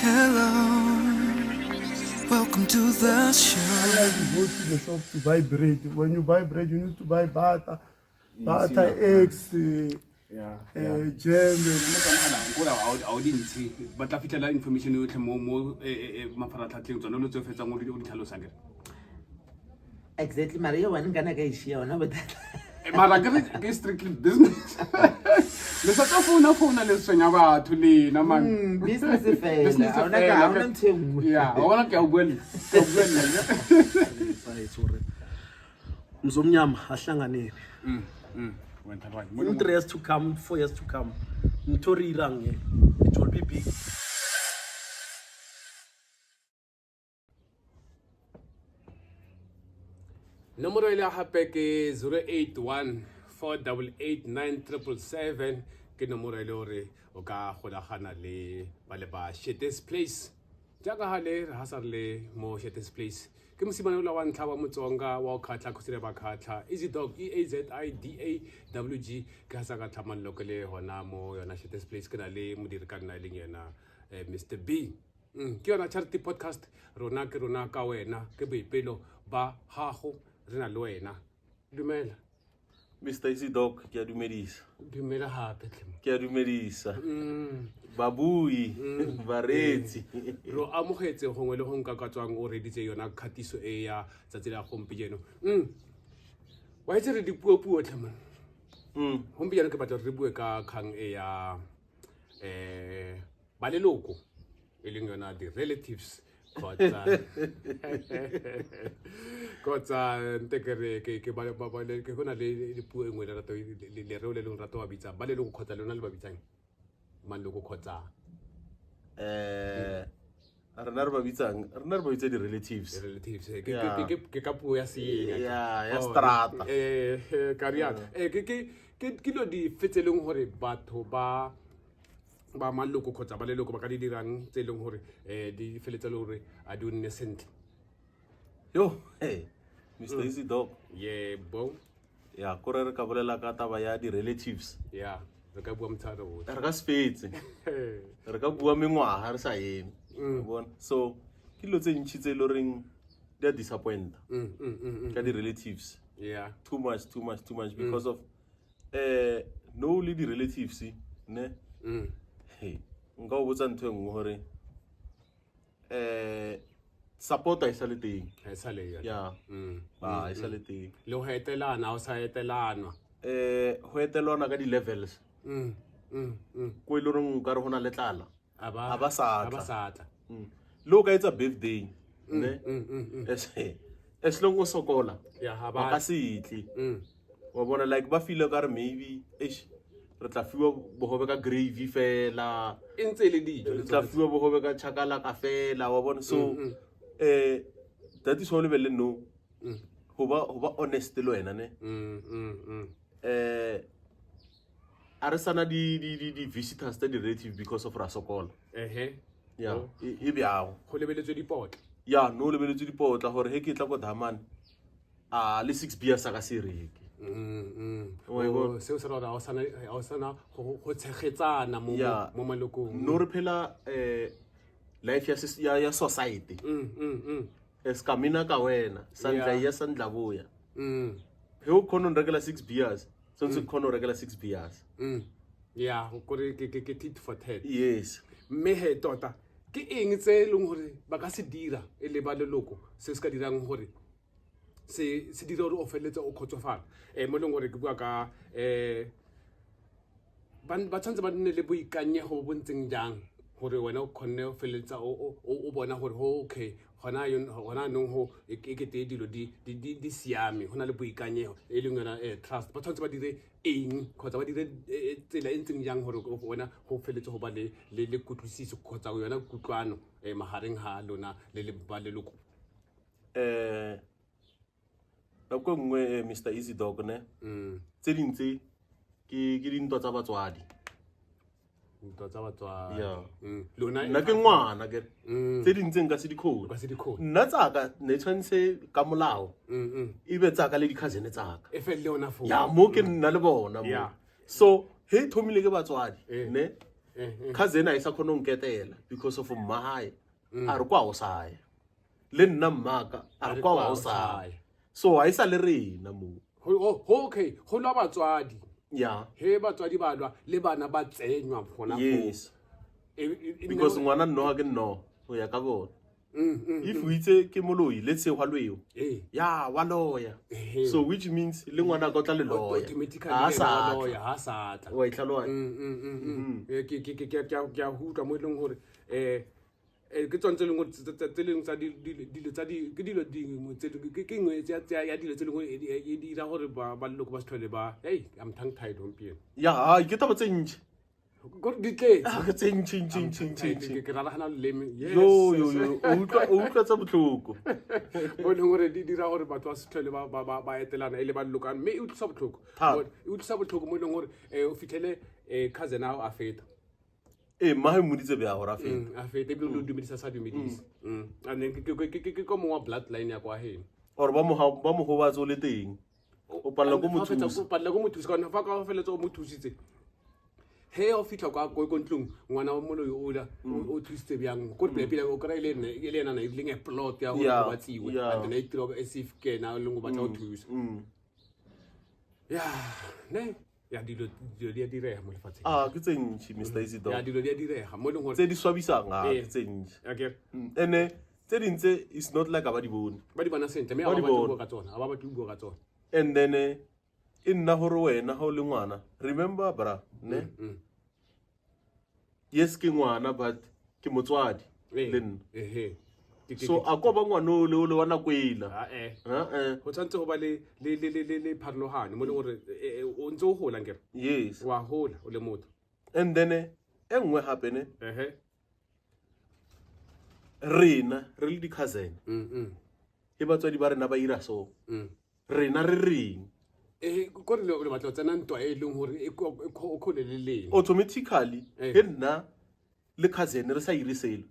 Hello, welcome to the show. Unlike you go to the shop to buy bread. When you buy bread, you need to buy butter, eggs, jam. But I feel like information you can more mafaratlhatlheng tsona lo tse fetsang o di tlhalosa ke Exactly, Maria. When can I get share on with that? mara ke strictly business le sa tsofuna le swenya batho le na man Business fela. Hauna ka hauna nthengu. yeah wa bona ke a buela Mzomnyama ahlanganene. wena right In 3 years to come, 4 years to come. Mtori irange. It will be big. nomoro ile hape ke 081488977 ke nomoro ile hore o ka golagana le ba Shetes Place jaaka hale re hasar le mo Shetes Place ke mosimane o la wa ntlha wa motsonga wa o khatla khosile ba khatla Easy Dog EAZIDAWG ke hasa ka tlamallo ke le hona mo yona Shetes Place ke na le modiri ka nna le yena Mr B ke yona charity podcast rona ke rona ka wena ke boipelo ba hago rena le wena dumela Mr. Easy Dog, ke a dumedisa. dumela hape tle Ke a dumedisa. Babui, baretsi. ro amogetse gongwe le gong ka tswang o reditse yona khatiso e ya tsatsi la gompieno wa itse re dipuo tle man gompieno ke batla re bue ka kgang e ya ba leloko e leng yona the relatives kotsa ntekere ke ba ke gona le dipuo engwe le rato le reo le leng rato wa bitsa ba leloko kgotsa le ona le ba bitsang maloko kgotsa Rena re ba bitsa di relatives. relatives ke ka puo ya seeng Ya strata. ka rialo ke lo di fetseleng gore batho ba maloko kgotsa ba leloko ba ka di dirang tse leng gore di feletsa le gore a di nne sentle Yo, hey, Mr. Easy Dog. yebo Ya, kore re ka bolela ka taba ya di relatives. ya re ka bua mothata o Re ka spetse. Re ka bua mengwaga re sa eme. Bona. So, ke lo tse ntshi tse lo reng di a disappoint ka di relatives. yeah Too much because of no le di relatives ne. Hey, nka o botsa ntho engwe gore support a isale teng. ha sa le ya Ya. Ba isale teng. le ho etelana o sa etelana Ho etelwana ka di levels. Ko ile reng ka re hona le tlala. aba ba sa tla. satla Lo ka etsa birthday, ne? As long o sokola. ya ha Ba ba ka se itle. Wa bona like ba feel ka re maybe re tla fiwa bohobe ka gravy fela. e ntse le dijo Re tla fiwa bohobe ka chakala ka fela wa bona so that is all le no ho ba honest le wena ne a re sana di visitors tsa di relative because of rasokola ya e bjao go lebeletswe dipotla ya no lebeletse dipotla gore he ke tla go damane le 6 beers ka sereke seo se rora o sana go tshegetsana mo malokong no re phela life ya society eskamina ka wena sandla ya sandla boya he o khona regular 6 beers sonse khona regular 6 beers ya gore ke tit for tat yes mme he tota ke eng tse leng gore ba ka se dira e le ba leloko se se ka dirang gore se dira gore o feletse o khotsofala mo leng gore ke bua ka ba tshwanetse ba nne le boikanyego bo ntseng jang gore wena o kgonne o feletsa o bona gore okay gona nong ho ekete dilo di siame gona le boikanyego e leng yona trust ba tshwanetse ba dire eng kgotsa ba dire tsela e ntseng jang gore wena go feletse go ba le kutlwisiso kgotsa yona kutlwano mahareng ha lona le ba leloko nako nngwe Mr. Easy Dog ne tse dintse ke dintwa tsa batswadi ntwa tsa batswa ya lona nna ke ngwana ke tse dintseng ka se dikhodi ka se dikhona nna tsaka ne tshwanetse ka molao e be tsaka le di-cousin tsaka e felle yona fo ya mo ke nna le bona mo Yeah. so he thomile ke batswadi ne cousin a isa khona ngiketela because of mmahae a re kwa o saya le nna mmaka a re kwa wa o saya so a isa le rena mo okay go lwa batswadi yeah he batswadi ba lwa le bana ba tsenywa gona yes because ngwana nno ha ke nno go ya ka bona if we itse ke moloi let's say wa lweo ya wa lawyer so which means le ngwana ka tla le lawyer ha sa tla wa itlhalwa ke a hutwa mo leng gore ke tsontle leng gore tseleng tsa dilo tsa ke dilo dingwe ke ngwe ya dilo tse leng gore e dira gore ba leloko ba se tlhole ba hey I'm tongue tied gompieno ya ke taba tse ntšhi go di tletse ke tse ntšhi ke raragana leleme yo o utlwa tsa botlhoko mo leng gore di dira gore batho ba se tlhole ba etelana e le ba lelokane mme e utlwisa botlhoko mo leng gore o fitlhele cousin ao a feta mmae moditse bja gore a feta ebile o dumedisa sa dumedisa and then ke ko mongwe wa bloodline ya kwa heno gore ba mo gobatse o le teng o palela ko mothusi kana fa ka feletsa o mo thusitse he o fitlha kwa ntlong ngwana wa moloi ola o thusitse bjang ko pele o kry le ena na ileng e plot ya gore go batsiwe and then itiro as if ke na le ngo batla o thusa ya dilo di a direga mo lefatsheng ke tse ntšhi Mr. Isidore ya dilo di a direga mo leng gore tse di swabisang ke tse ntšhi ene tse dintse is not like ba di bone ba di bona sentle mme a ba batla ka tsona a ba batla go ka tsona and then e nna gore wena ha o le ngwana remember bra ne yes ke ngwana but ke motswadi le nna so a ko ba ngwana o le wa nakwela go tshwanetse go ba le pharologane mo leng gore o ntse o gola nkere yes wa gola o le motho and then e nngwe gape ne rena re le di-cousin e batswadi ba rena ba ira so rena re reng kore le batla o tsena ntwa e leng gore e kgole le leng automatically e nna le cousin re sa ire selo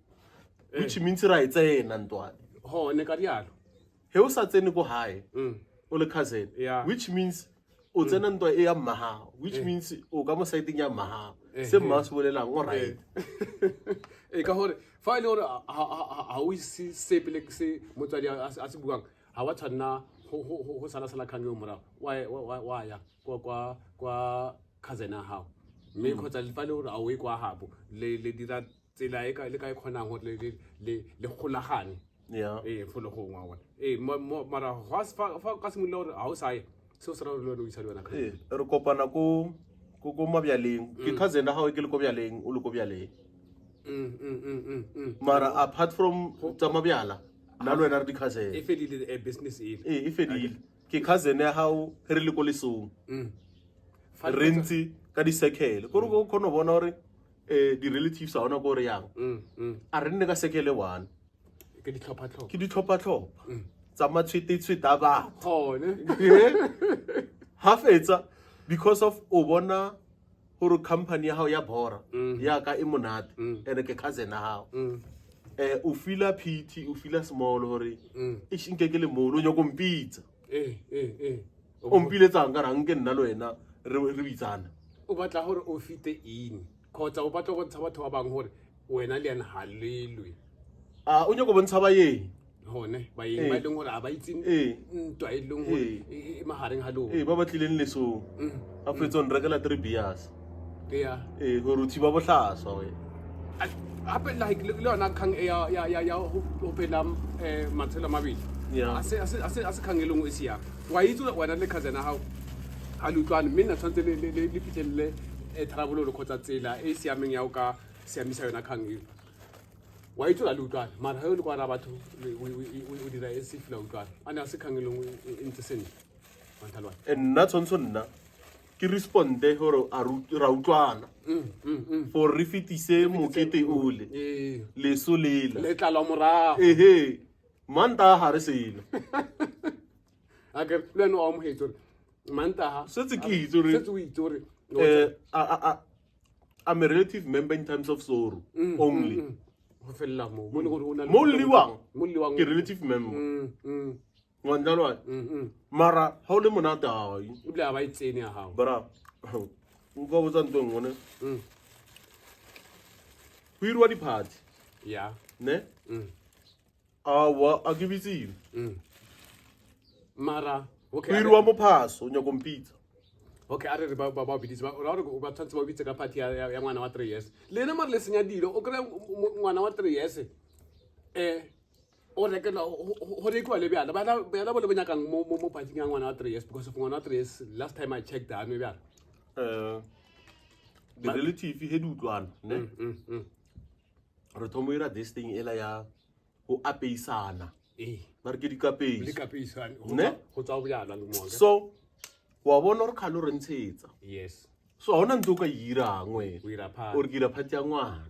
which means ra e tsena ntwane gone ka dialo he o sa tsene ko hae o le cousin which means o tsena ntwa e ya mmahao which means o ka mo saeteng ya mmahao se mma se bolelang o right ka gore fa e le gore ha o se sepele se motswadi a se buang ha wa tshwanna go sala kgang yo morago wa ya kwa cousin a hao mme kgotsa le fa le gore a o e kwa habo le dira tsela e le ka e kgonang gore le golagane fo le gongwa wona mara fa ka simolola gore ga o saye seo se ra le wena o isa le wena re kopana ko mabyaleng ke cousin a gago ke le ko byaleng o le ko byaleng mara apart from tsa mabyala nna le wena re di-cousin e fedile business e fedile ke cousin ya gago re le ko lesong re ntse ka di-circle kore o kgone go bona gore di-relatives a ona ko re yang a re nne ka sekele one ke ditlhopha-tlhopha tsa matshwete-tshwete a batho ha fetsa because of o bona gore company ya gago ya bora yaka e monate and ke cousin a gago o feela pity o feela small gore e shinke ke le mono o nyako mpitsa o mpiletsang ka rang ke nna le wena re bitsana o batla gore o fite in kgotsa o batla go ntsha batho ba bangwe gore wena le ena ga lelwe o nyako bontsha ba yeng gone ba e leng gore a ba itse ntwa e leng gore e magareng ga lona ba batlileng lesong a fetsa on rekela 3 beers gore o thiba botlhaswa we gape like le yona kgang ya go phela matshelo a mabedi a se kgang e lengwe e siame wa itse wena le cousin a gago a le utlwane mme nna tshwanetse le fitlhelele tharabololo kgotsa tsela e siameng ya o ka siamisa yona kgang eo wa itse la le utlwane mara ga o le kwa ra batho o dira e se fela utlwane a ne a se kgang e lengwe e ntse sentle wantalwane nna tshwantsho nna ke responde gore ra utlwana for re fetise mokete ole leso lela le tlalwa morago manta ga re selo ake le wena o amogetse gore mantaga setse ke itse gore I'm a relative member in times of sorrow only go felela mo liwang ke relative member ngwanjalwane mara ga o le monate ai ebile a ba itsene ya gago bra nka botsa ntho ngone go irwa di-party yeah ne awa a ke bitsile mara go okay irwa mophaso o nyako mpitsa okay a re re ba biditse ba ba tshwantse ba bitse ka party ya ngwana wa 3 years le ena mare le senya dilo o kry ngwana wa 3 years o rekela go rekiwa le bjala bana bo le bonyakang mo partyng ya ngwana wa 3 years because of ngwana wa 3 years last time I checked ano bjala di-relative he di utlwana ne re thomo ira this thing ela ya go apeisana ba re ke le dikapeiso kapisane Ne? go tswa bjala le mo so wa bona gore kgale o re ntshetsa yes so ga ona ntse o ka irang wena o ira pha o re ke ira phati ya ngwana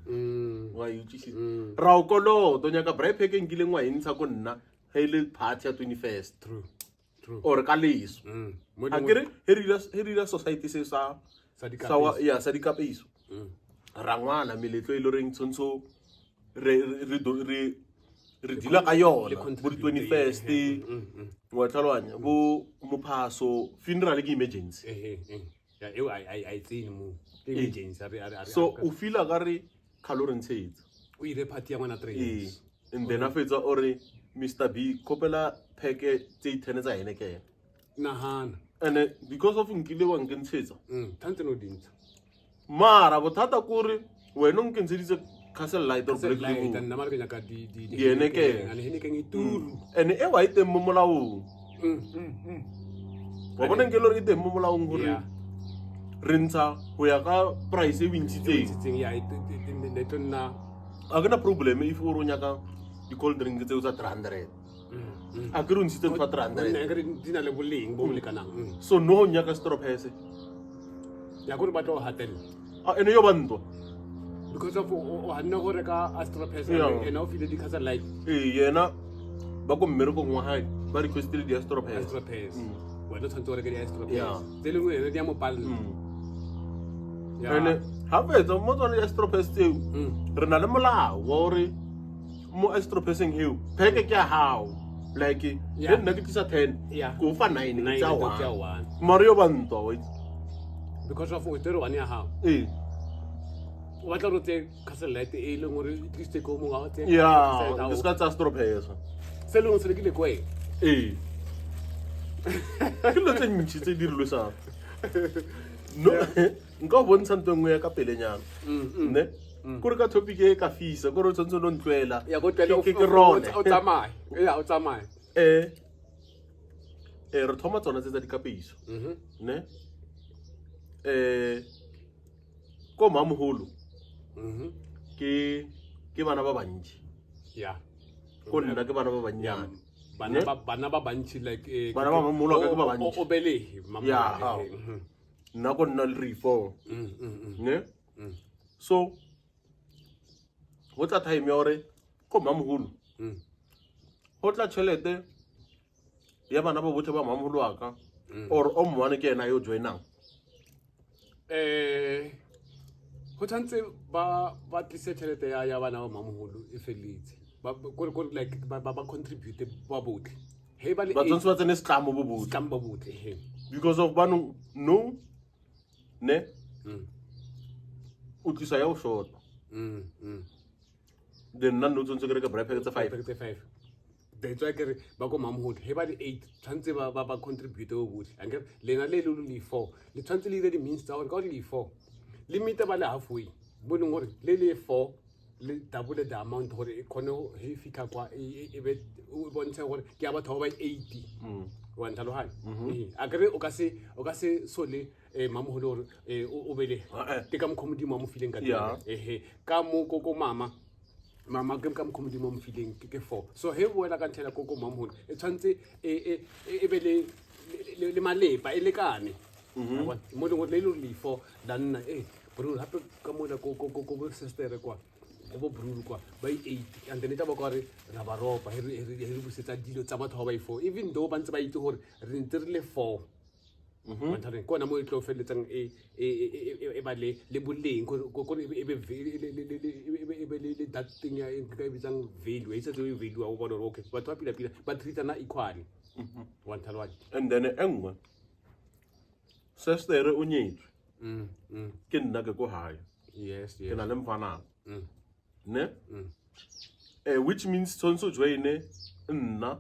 wa utlwisisa ra o koloto o nyaka braai pack nkileng wa e ntsha ko nna ga e le party ya 21st true ore ka leso mo a kere he re dira society se sa sa di sa dikapeiso ra ngwana meletlo e le goreng tshwantsho re dila ka yona bo di-21st wa tlhaloganya bo mophaso funeral ke emergency ya eo I tsene mo ke emergency are so o feela ka re kgale o re ntshetsa o ire party ya ngwana 3 ee years and then a fetsa ore Mr B kopela pheke tse 10 tsa ene ke nahana and because of nkile wa nkentshetsa tantse no dintsha mara bothata kore wena o nkentsheditse castle light or black like label nna mara ke nyaka di ene ke ane hene ke ngituru and e wa iteng mo molaong wa bona nkele re iteng mo molaong gore yeah re ntsha go ya ka price e o ntshitseng tsitseng ya ne tonna a kena problem if o re o nyaka di-cold drink tseo tsa 300 a ke re o ntshitse fa 300 nne ke di na le boleng bo lekanang so no go nyaka stropese ya gore ba tlo hatella ene yo bantwa because of o hanne gore ka astropesa Yeah. ena o file di casa light ee yena ba ko mmerekong wa gae ba requestile di-astropese astropesa wena tshwantse gore ke di Yeah. astropesa tse lengwe ene di ya mo palna ene ga fetsa mo tsone di-astropese tseo re na le molao wa gore mo astropeseng eo pheke ke ya gago like e Yeah. nna ke tlisa 10 Yeah. ko fa 9 Nine, tsa ke ya 1 one. mare yo bantwa wait because of o tere one ya hao ee o batla go tse casa light e leng gore e tliste ko mo ga tse ya ke se ka tsa astropesa se lengwe se le ke le kweng ee ke dilo tse ntšhi tse dirilwe sa no nka o bontsha nto nngwe ya ka pelenyana ne kore ka topic e ka fisa kore o tshwanetse o no ntloela ya go tlele ke rone o tsamaye ya o tsamaye re thoma tsona tse tsa dikapeiso ne ko mamogolo ke bana ba bantši ya ko nna ke bana ba bannyane bana ba bantši like Bana ba mamolo ka ke ba bantši. o belegi Ya, hao. nna ko nna le re 4 ne so go tla time ya gore ko mamogolo go tla tšhelete ya bana ba botlhe ba mamogolo wa ka or o mmoane ke ena yo joinang go tshwanetse ba tlise tšhelete ya bana ba mamogolo e feletse like ba contribute ba botlhe he ba le ba tshwanetse ba tsene setlamo bo botlhe ba botlhe he because of banong no ne o tlisa ya o shota then nna nno o tshwanetse ke reka braipeke tse 5 that's why kere ba ko mamogolo he ba le 8 tshwanetse ba contribute bo botlhe ankere lena le le 4 le tshwanetse le ile di-means tsa gore ka gore le 4 limite ba le halfway bo leng gore le 4 le double the amount gore e kgone he fitlha kwa e be o bontshe gore ke ya batho ba 80 wa ntlhaloganya a kere o ka se sole mamogolo gore o bele ke ka mokgwa modimo a mo fileng ka teng ka mo ko mama ke ka mokgwa modimo a mo fileng ke 4 so he boela ka ntlhela ko mamogolo e tshwanetse e be le malepa e lekane mo leng gore le le 4 la nna bro hape ka mola ko bo sister kwa go bo brulu kwa ba 8 and then tla ba kwa re ra ba ropa he re busetsa dilo tsa batho ba 4 even though ba ntse ba itse gore re ntse re le 4 manthaneng kona mo e tlo feletsang e ba le boleng gore e be le that thing ya e ka bitsang value e setse e value wa bona okay batho ba pila ba treatana equally wa nthalwadi and then engwe sister o nyetswe ke nna ke ko hae yes ke na le mfanana ne which means tshwanetse joine nna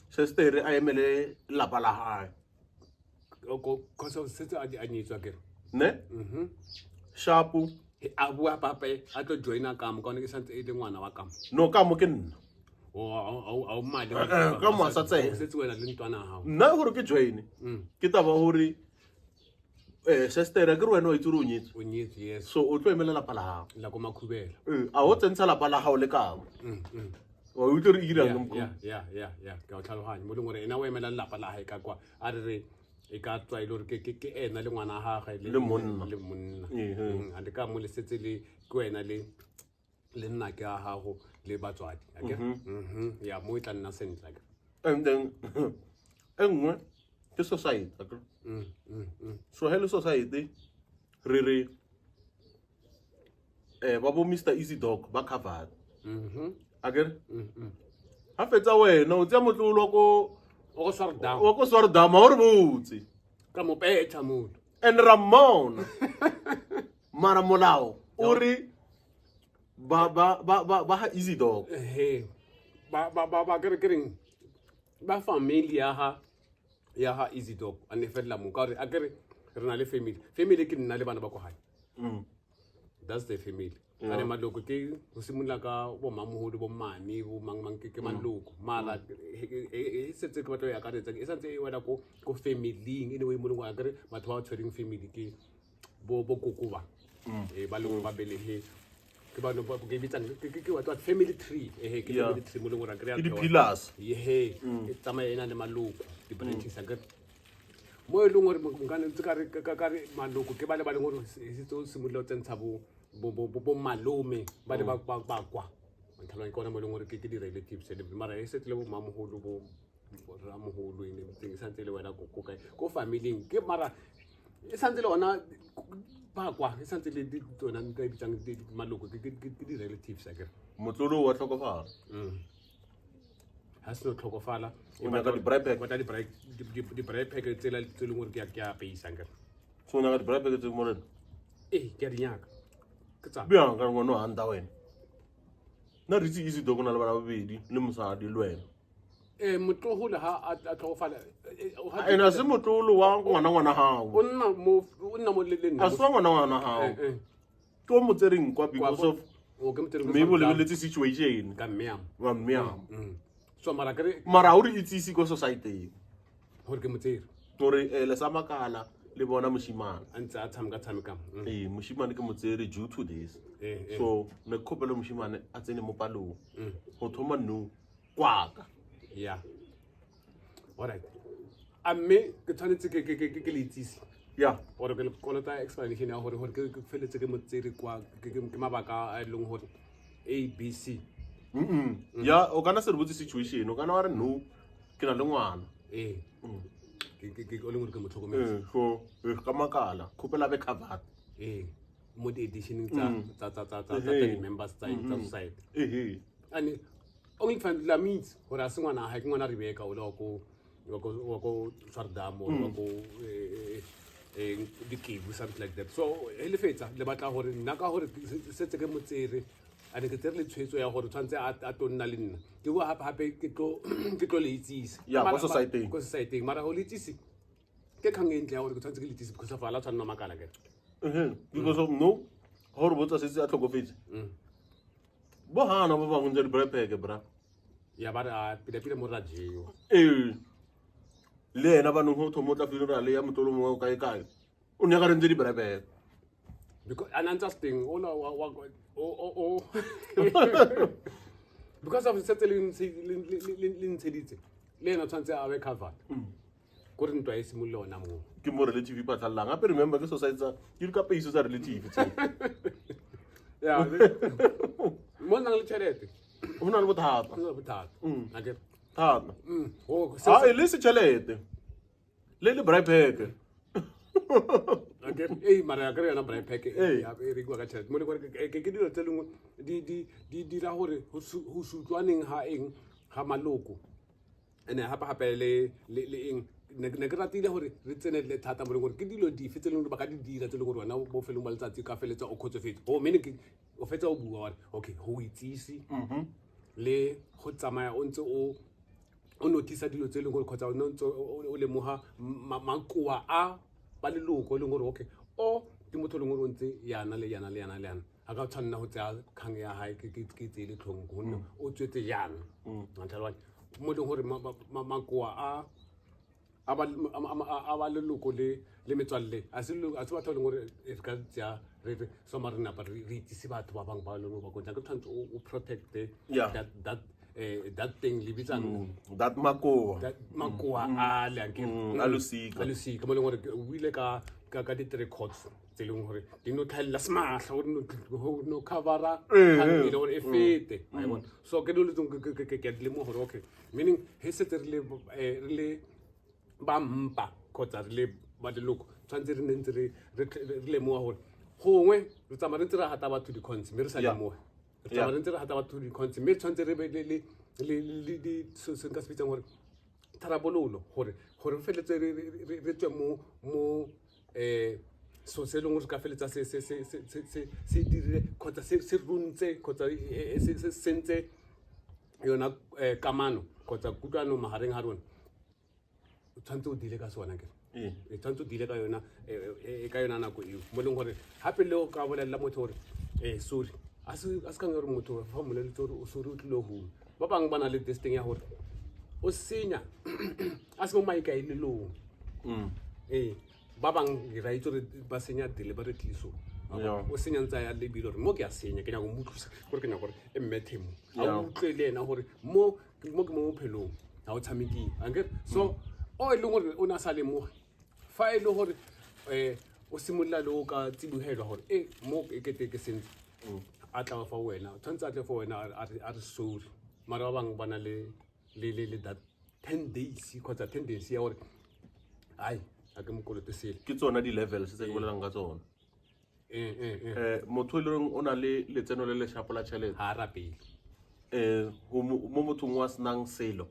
sestere a emele lapa la hae cause of setse a nyetswa kere ne sharpo a bua pape a tlo joina ka mo ke santse e le ngwana wa ka mo no ka mo ke nna o madi ka mo sa tsena setse wena le ntwana hao nna gore ke joine ke taba gore sestere ke re wena o itse o nyetse o nyetse yes so o tlo emela lapa la hao la ko makhubela a o tsentsha lapa la hao le kamo wa o itse re irang mo ya ka o tlhaloganya mo leng gore ena o emela lapa la hae ka kwa a re e ka tswa ile gore ke ena le ngwana ha ga le monna a le ka mo le setse le ke wena le nna ke a gago le batswadi akere ya mo e tla nna sentle akere and then engwe ke society akere so hele society re ba bo Mr Easy Dog ba covered akere ha fetsa wena o tsia motlolo ko o go swara down o ko swara dama o re botse ka mo petha mo and Ramon mara molao o re ba ha Easy Dog he ba kereng ba familia ha Easy Dog ane fela mo ka re akere re na le family ke nna le bana ba go hae that's the family ane maloko ke go simolla ka bo mamoholo bo mane bo mang ke maloko mala e setse ke batlo ya ka retsa e santse e wena ko family ene we mo lengwa akere batho ba tshwereng family ke bo kokoba ba lo ba belehe ke ba no ke bitsang ke wa family tree ke family tree mo leng gore akere ke di pillars ke tsama ena le maloko di branches akere mo e leng gore ngane ntse ka re maloko ke ba le gore se tso simolola tsentsha bo malome ba le ba kwa nthala ke kona mo leng gore ke di relatives le mara e setse le bo mamoholo bo ramoholo ene teng santse le wena ko family ke mara e santse le ona ba kwa e santse le tsona nka bitsang maloko ke di relatives akere motlolo wa tlhokofala ha se no tlhokofala o nyaka di-bribe pack ba di-bribe pack tsela tse leng gore ke a peisa akere so o nyaka di-bribe pack tse mo rena ke a di nyaka ke tsa bjang ka ngwana o hanta wena nna re itse Easy Dog o na le bana babedi le mosadi le wena motlogolo ha a tlhokofala ene a se motlolo wa ngwana gago o nna mo le nna a se wa ngwana gago ke o mo tsereng kwa because of o ke motere maybe o lebeletse situation ka mmeam wa mmeam so mara kare mara ha o re itsise ko society gore ke motsere gore le sa makala le bona moshimane a ntse a tshameka moshimane ke motsere due to this so ne ke kgopela moshimane a tsene mo palong go thoma no kwaka yeah alright a mme ke tshwanetse ke le itsise ya gore ke kolota explanation ya gore ke feletse ke motsere kwa ke mabaka a leng gore ABC ya o kana se re botse situation o kana wa re no ke na le ngwana ke o leng gore ke motlhokomedi so ka makala kgopela be covered mo di-editioning tsa di-members tsa society and only find la means gore a se ngwana ga ke ngwana Rebecca o le wa ko Swardamo wa ko Dikebu something like that so e le fetsa le batla gore nna ka gore setse ke motsere a ke tsere le tshwetso ya gore tshwantse a tonna le nna ke go hape ke tlo le itsise ko society mara go le itsise ke kgang e ntle ya gore ke tshwantse ke le itsise because of ala tshwanna makala ke because of no ha re botsa setse a tlhokofetse bo hana ba bangwe ntse di-bribe pack bra ya ba re pila mo radio le ena ba nong go thomo tla funeral ya motlolo mongwe o kae o ne ga re ntse di-bribe pack because an interesting because of setse le ntsheditse le ena tshwantse a be covered gore ntwa e simolola ona mo ke mo relative patlalang gape remember ke society ke di ka peiso tsa relative ya mo nang le tšhelete o na le bothata thata thata e le setšhelete le le bribe pack mara ya kare yana bribe pack e rekiwa ka tšhelete mo le gore ke dilo tse lengwe di dira gore go sutlwaneng ga maloko ene gape le eng ne ke ratile gore re tsenelele thata mo leng gore ke dilo dife tse leng gore ba ka di dira tse leng gore wena bo felong ba letsatsi ka feletsa o kgotsofetse mene o fetsa o bua gore okay go itsisi le go tsamaya o ntse o notisa dilo tse e leng gore kgotsa o ntse o lemoga makoa a ba leloko e leng gore okay o ke motho e leng gore o ntse yana le yana le yana le yana a ka tshwanna go tsaya kgang ya gae ke tseye le tlhong gonne o tswetse yana mo e leng gore makoa a ba leloko le metswalle a se batho ba leng gore re ka tsaya re soma re napa re itsise batho ba bangwe ba leng ba go tla ke tshwanetse o protect that thing le bitsang that makoa a le a losika mo e leng gore o buile ka di-3 courts tse e leng gore di no tlhaelela sematlha gore no covera kgang ele gore e fete so ke dilo tsong ke a di lemoga gore okay meaning he setse re le ba mpa kgotsa re le ba leloko tshwanetse re ne ntse re lemoga gore gongwe re tsamaya re ntse re gata batho di-cons mme re sa lemoge re tsamaya re ntse re gata batho di-cons mme tshwanetse re be le se nka se bitsang gore tharabololo gore re feletse re tswe mo so se leng gore se ka feletsa se dirile kgotsa se runtse kgotsa se sentse yona kamano kgotsa kutlwano magareng ga rona tshwanetse o dile ka sona ke tshwanetse o dile ka yona nako eo mo leng gore gape le o ka bolelela motho gore sorry a se kang gore motho fa mmoleletse gore o sorry o tlile go ba bangwe ba na le testing ya gore o senya a se mo maikaelelong ba bangwe ra itse gore ba senya deliberately so o senya ntse ya lebile gore mo ke a senya ke nyaka go mo thusa gore ke nyaka gore e mmethemo a utlwe le ena gore mo ke mo bophelong ga o tshameking ankere so o e leng gore o ne a sa lemoge fa e le gore o simolola le o ka tsibogelwa gore mo e kete ke sentse a tla fa wena tshwanetse a tle fa wena a re sorry mara ba bangwe ba na le that 10 days kgotsa tendency ya gore ai a ke mokolote sele ke tsona di-levels tse ke bolelang ka tsona motho e le reng o na le letseno le leshapo la tšhelete ga a rapele mo mothong wa senang selo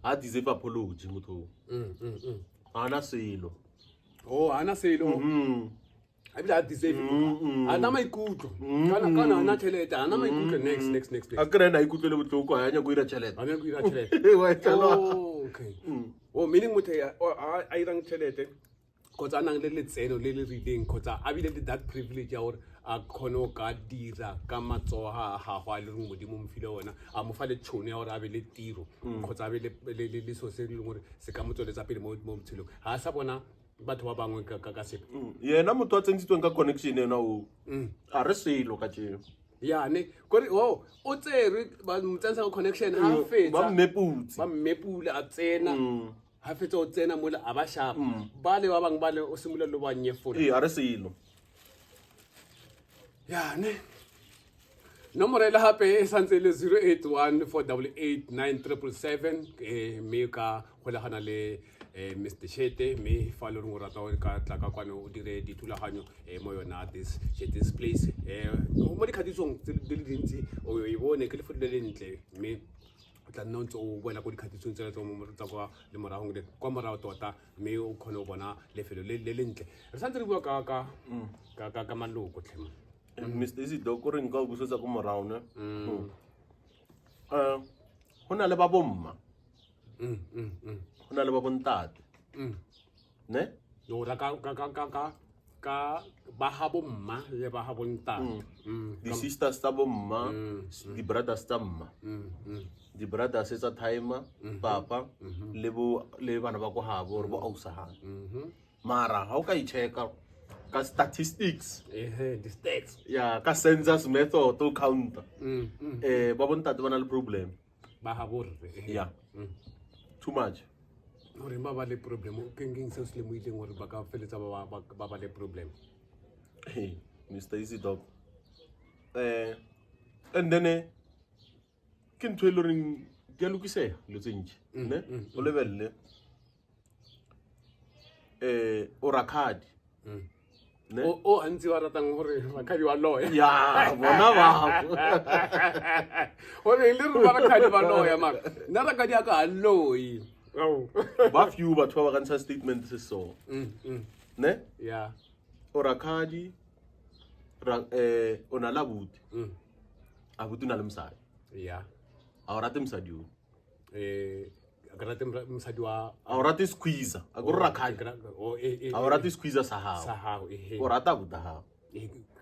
a deserve apology motho ga na selo ana selo ebile a deserve a na maikutlo kana ana tšhelete ana maikutlo next a kry na ikutlwe le botlhoko a yanya go ira tšhelete a nyaka go ira tšhelete okay meaning motho a irang tšhelete kgotsa a nang le letseno le le rileng kgotsa a bile le that privilege ya gore a kgone go ka dira ka matsoga a gago a le reng modimo mofile ona a mo fa le tšhono ya gore a be le tiro kgotsa a be le so se e leng gore se ka motsweletsa pele mo botshelong ga a sa bona batho ba bangwe ka sepe yena motho a tsentshitsweng ka connection ena o a re selo ka tšeo yane kore o tsere ba motsensa ka connection ha fetsa ba mmepule a tsena ha fetsa o tsena mo a ba shapa ba le ba bang ba le o simolola le ba nyefola a re selo yane nomoro e le gape e santse le 081 488 9777 mme ka golegana le Mr. Shete mme fa le reng o rata o ka tla ka kwane o dire dithulaganyo mo yona this place mo dikgatisong tse di le dintsi o e bone ke lefelo le le ntle mme o tla nna ntse o boela ko dikgatisong tse tsa kwa le moragong le kwa morago tota mme o kgone go bona lefelo le le ntle re santse re bua ka maloko tlhema Mr. Isido ko re nka o busetsa ko morago ne go na le ba bomma go na le ba bontate ne ora ka ba ha bomma le ba ha bontate di-sisters tsa bomma di-brothers tsa mma di-brothers tsa timer papa le bana ba ko gabo gore bo ausagana mara ga o ka i-checka ka statistics ya ka census method o counter ba bontate ba na le problem ba ha borre ya too much gore ba ba le problem o kengeng se se le mo ileng gore ba ka feletsa ba ba le problem Mr. Easy Dog and then ke ntho e le reng di a lokisega dilo tse ntši ne o lebelele o rakhadi o antsi wa ratang gore rakhadi wa loya ya bona bago gore le re ba rakhadi ba loya mara nna rakhadi ya ka a loyi ba few batho ba ba ka ntsha statement se so ne ya o rakhadi o na le abuti abuti o na le mosadi Yeah. a o rate mosadi o Ka rate mosadi wa a o rate squeezer a ko rakgadi a o rate squeezer sa sa gago hao o rata abuti a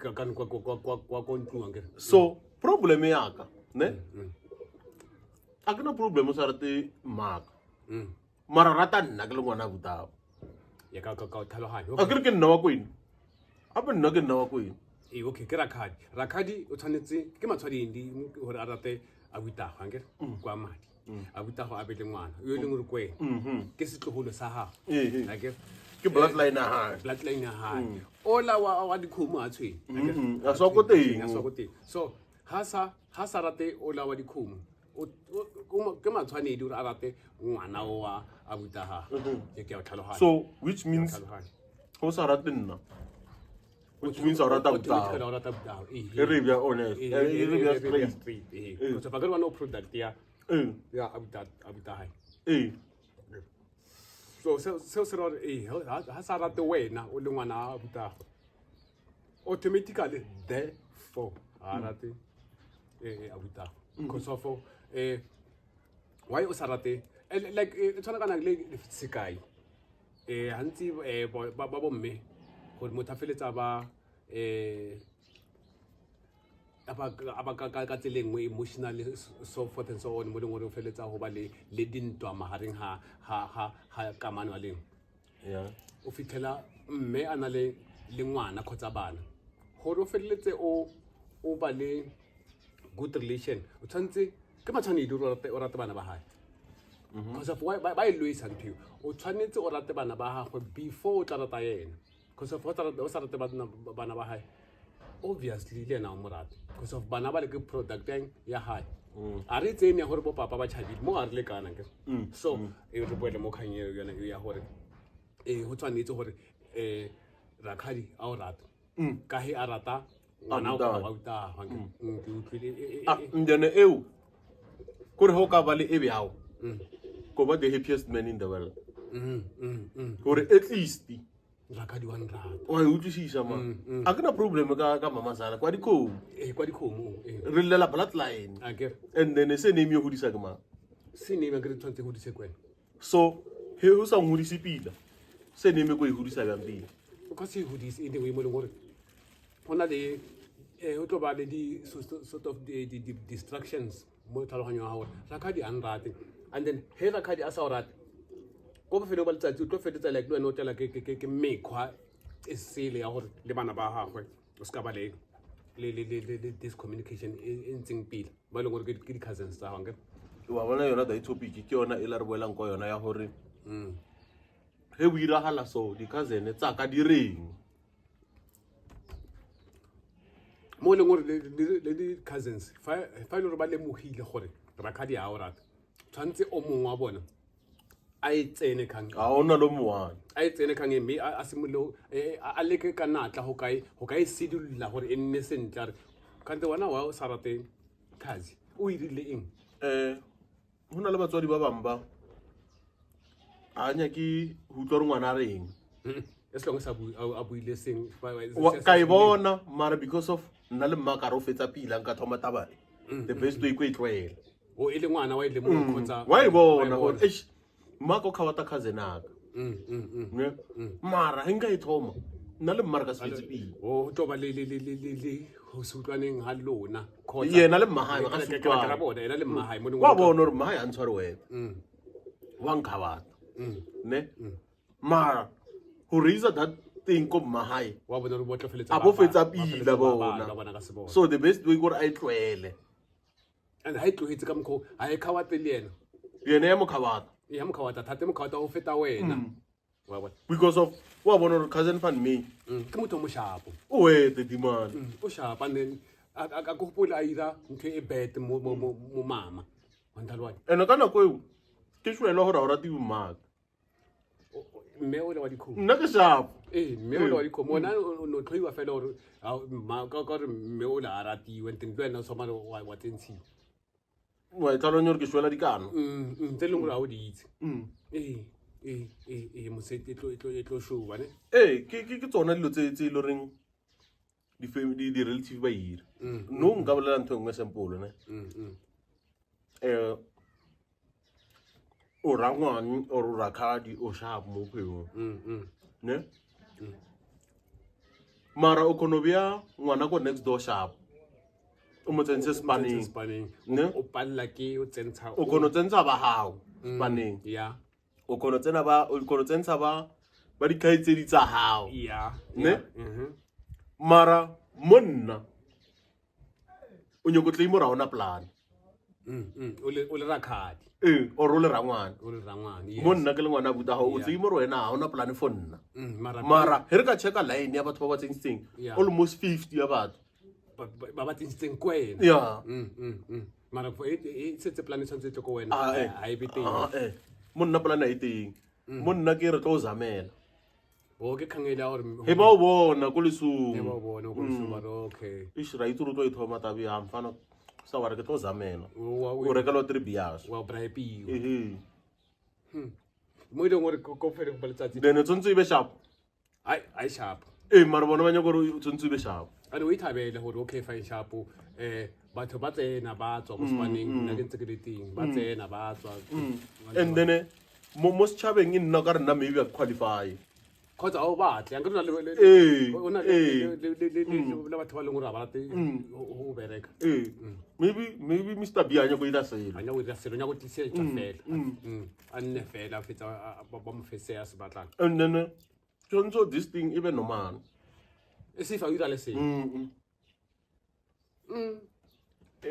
gago ka kwa ko ntlong akere. so problem yaka ne a ke na problem o sa rate mmaka mara rata nna ke le ngwana abuti a gago Ya ka tlhaloganya. a kere ke nna wa kwena ape nna ke nna wa kwena Okay, ke rakgadi o tshwanetse ke matshwadedi gore a rate abutago ankere kwa madi abutago a be le ngwana yo e leng gore kwena ke setlogolo sa gago akere ke bloodline ya gae bloodline ya gae ola wa dikgomo a tshwene a swa ko teng a swa ko teng. So ha sa rate ola wa dikgomo ke matshwanedi gore a rate ngwana o wa abutaga ke a tlhaloganya. so which means go sa rate nna which means a rata Automatically botao o rata abutago. e re bia honest e re bia straight Because ba ke no product ya abutaga. So se re ha sa rate wena o le ngwana a abutaga automatically therefore a rate abutaga because of why o sa rate like tshwana kana le sekai hantsi ba bomme gore motho a feletsa ba aba ka tsela nngwe emotionally so forth and so on mo leng gore o feletsa go ba le dintwa magareng ha kamano a leng o fitlhela mme a na le ngwana kgotsa bana gore o feleletse o ba le good relation o tshwanetse ke matshwanedi o rate bana ba gae because of why ba e lwisa ntho o tshwanetse o rate bana ba gagwe before o tla rata yena because of o sa rate bana ba gae obviously le ena o mo rate because of bana ba le ke product ya gae a re tsene gore bo papa ba tšhabile mo a re le kana ke so e re boele mo kgang yona ya gore go tshwanetse gore rakgadi a o rata ka he a rata ngwana o ba utaga ndene eo kore go ka ba le e bjao ko ba the happiest man in the world gore at least rakgadi wa nrata wa e utlwisisa ma a ke na problem ka mama sala kwa dikgomo kwa dikgomo re lela bloodline akere and then se name yo godisa ke mang se name ke re tshwantse go dise kwena so he o sa nghodise pila se name go e godisa bjang pila because he hodise in the way mo leng gore go na le o tlo ba le di sort of the distractions mo tlhaloganyo ya gore rakgadi a nrate and then he rakgadi a sa o rate ko bofelong ba letsatsi o tlo feletsa like le wena o tela ke mekgwa e sele ya gore le bana ba gagwe o se ka ba le this communication e ntseng pila ba leng gore ke di-cousins tsa gagwe wa bona yona da topic ke yona e la re boelang ko yona ya gore he o iragala so di-cousin tsa ka di reng mo leng gore le di-cousins fa e le gore ba lemogile gore rakgadi a o rata tshwanetse o mongwe wa bona a e tsene kgang ga ona lo moane a e tsene kgang mme a simolole a leke ka natla go ka e sedolola gore e nne sentle re kante wena wa o sa rate khazi o irile eng go na le batswadi ba bangwe ba a nyake go utlwa re ngwana a reng as long as a buile seng ka e bona mara because of nna le mma ka re o fetsa pila nka thoma tabane the best way ko e tlwaela o e le ngwana wa e le mong kgotsa wa e bona gore eish mma ka o kgawata cousin aka mara he nka e thoma nna le mma re ka se fetse pila o tlo ba le go se utlwaneng ga lona yena le mmagae ba ka se utlwane bona ena le mmagae mo wa bona gore mmagae a ntshware wena wa nkgabata ne mara go raisa that thing ko mmagae wa bona re botla feletsa a bo fetsa pila bona ka se bona so the best way gore a e tlwaele and ha e tlogetse ka mokgwa ha e khawate le ena yena ya mokgabata ya mokgawata thate mokgawata o feta wena wa bona because of wa bona gore cousin fan me ke motho o moshapo o wete dimane o shapa and then a go gopola a ira ntho e bet mo mama wa ntalwa ene ka nako eo ke shwela gore a o rati mmaka mme o le wa dikhomo nna ke shapo mme o le wa dikhomo ona no tlhoiwa fela gore ka gore mme o le a ratiwe nteng le wena o soma wa tsentshiwa wa e tlhaloganya gore ke shwela dikano ntse e leng gore a o di itse mosete e tlo showa ne ke tsona dilo tse e le goreng di-relative ba hira no nka bolela ntho engwe sempolo ne o rangwane or o rakhadi o sharp mo phelong ne mara o kono bya ngwana ko next door sharp o mo tsentse spanning ne o palla ke o tsentsha o kono tsentsha ba hao spanning ya o kono tsentsha ba dikhaitsedi tsa hao ya ne mara monna o nyoko tle mo ra ona plan o le rakhadi or o le rangwana o le rangwane yes monna ke le ngwana buta ho o tle mo ro wena ha ona plan for nna mara mara he re ka checka line ya batho ba ba tsentseng Yeah. almost 50 ya batho ba ba tsitseng kwena ya mara e setse plan tshwantse tle ko wena ha e bete monna plan a iteng monna ke re tlo zamela o ke khangela hore he ba o bona ko e ba lesung o bona go se ba okay ish ra itse ro tlo ithoma tabi ha mfana sa wa re ke tlo zamela wa o reka lo 3 bias wa bribe mo ile ngore ko fere go baletsatsi then tsontse be sharp ai sharp mara bona ba nyako re tsontse be sharp ane o ithabele gore okay fine sharp batho ba tsena ba tswa go spanning nna ke ntse ke le teng ba tsena ba tswa and then mo setšhabeng e nna ka re nna maybe a qualify kgotsa o batle ang re na Eh, le batho ba leng gore a ba rate go bereka maybe Mr. B a nyako ira selo a nya go dira selo nya go tlisetsa fela a nne fela a fetsa ba mo fesea se batlang and then so this thing even normal e se fa o ira le selo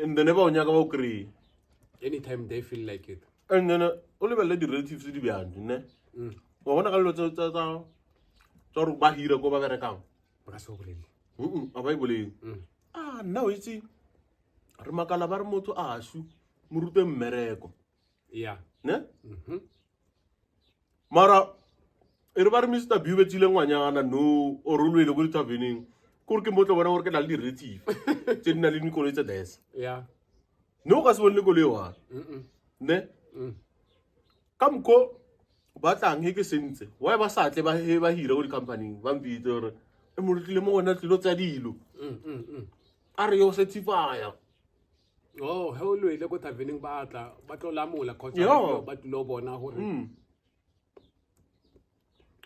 and then ba o nyaka ba o kry anytime they feel like it and then o lebelele di-relatives di bjang ne wa bona ka lelo tsa gore ba hira ko ba berekang ba ka se go bolele a ba e boleng nna o itse re makala ba re motho a su mo rute mmereko yeah ne mara e re ba re Mr. B o betsile ngwanyana no o rolwele go ditabeneng kore ke motlo bona gore ke na le di-relative tse di na le dikoloi tse des yeah ne o ka se bone le koloi one ne ka mko ba tlang he ke sentse wa ba sa tle ba hira go di-companying ba mpitse gore e mo tlile mo wena tlilo tsa dilo a re yo certifya oh he o lwele ko tabeneng ba tla ba tlo lamola Yo. kgotsa ba tlo bona gore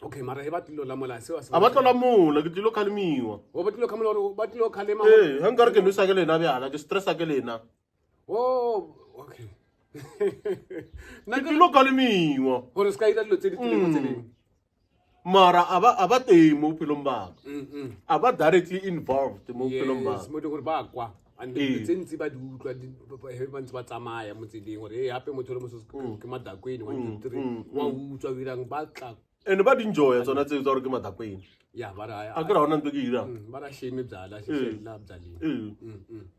okay mara he ba tlo lamola se a ba tlola mola ke tlilo kgalemiwa o ba tlo khamela gore ba tlo khalema ha nkare ke nosa ke lena bjala ke stressa ke lena oh okay ke tlilo kgalemiwa gore ska ira dilo tse di tlileng mo tseleng mara a ba teng mo bophelong baka a ba directly involved mo bophelong yes baka mo gore ba kwa and tse ntse ba di utlwa he ba ntse ba tsamaya mo tseleng gore hape motho le moso ke madakweni 1 2 3 wa utswa wirang ba tla and ba di-enjoya tsona tse tsa gore ke madakweng ya ba ra a ke ra gona ntho ke irang ba ra shame bjala shela bjaleng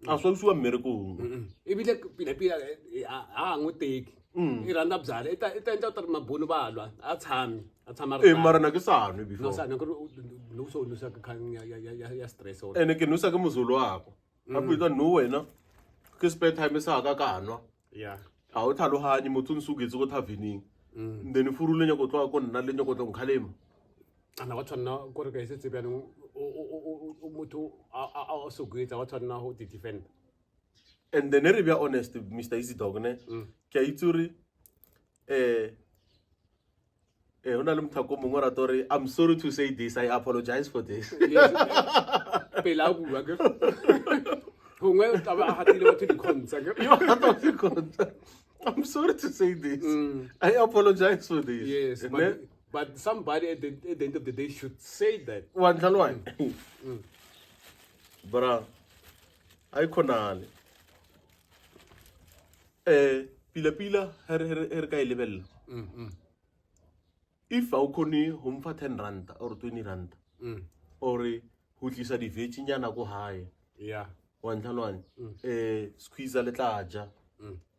a swabisiwa mmerekong ebile pila ha ngwe teki e randa bjala e ta ntse o tare mabono ba lwa a tshama mara na ke sa nwe no before sa no no so no sa ka kgang ya stress or and ke nosa ke mozolo wako a pitsa no wena ke spare time sa ka ka nwa yeah a o tlhaloganye motho ntse o ketse ko taveneng then furu le nyako tloa ko nna le nyako tlo nkgalema ana wa tshwanna gore ka ise tsebianong o motho a so gwetsa wa tshwanna ho di defend and then re be honest Mr. Easy Dog ne ke a itse gore hona le mthako mongwe ra tori I'm sorry to say this I apologize for this pela bua ke gongwe taba a hatile batho di khontsha ke I'm sorry to say this I apologize for this yes but somebody at the end of the day should say that one tlhalwa bra ai khonale pila her ka ilebella if a o khone ho mfa 10 rand or 20 rand or ho tlisa di veggie nyana go hae yeah wa ntlalwane squeeze le tlaja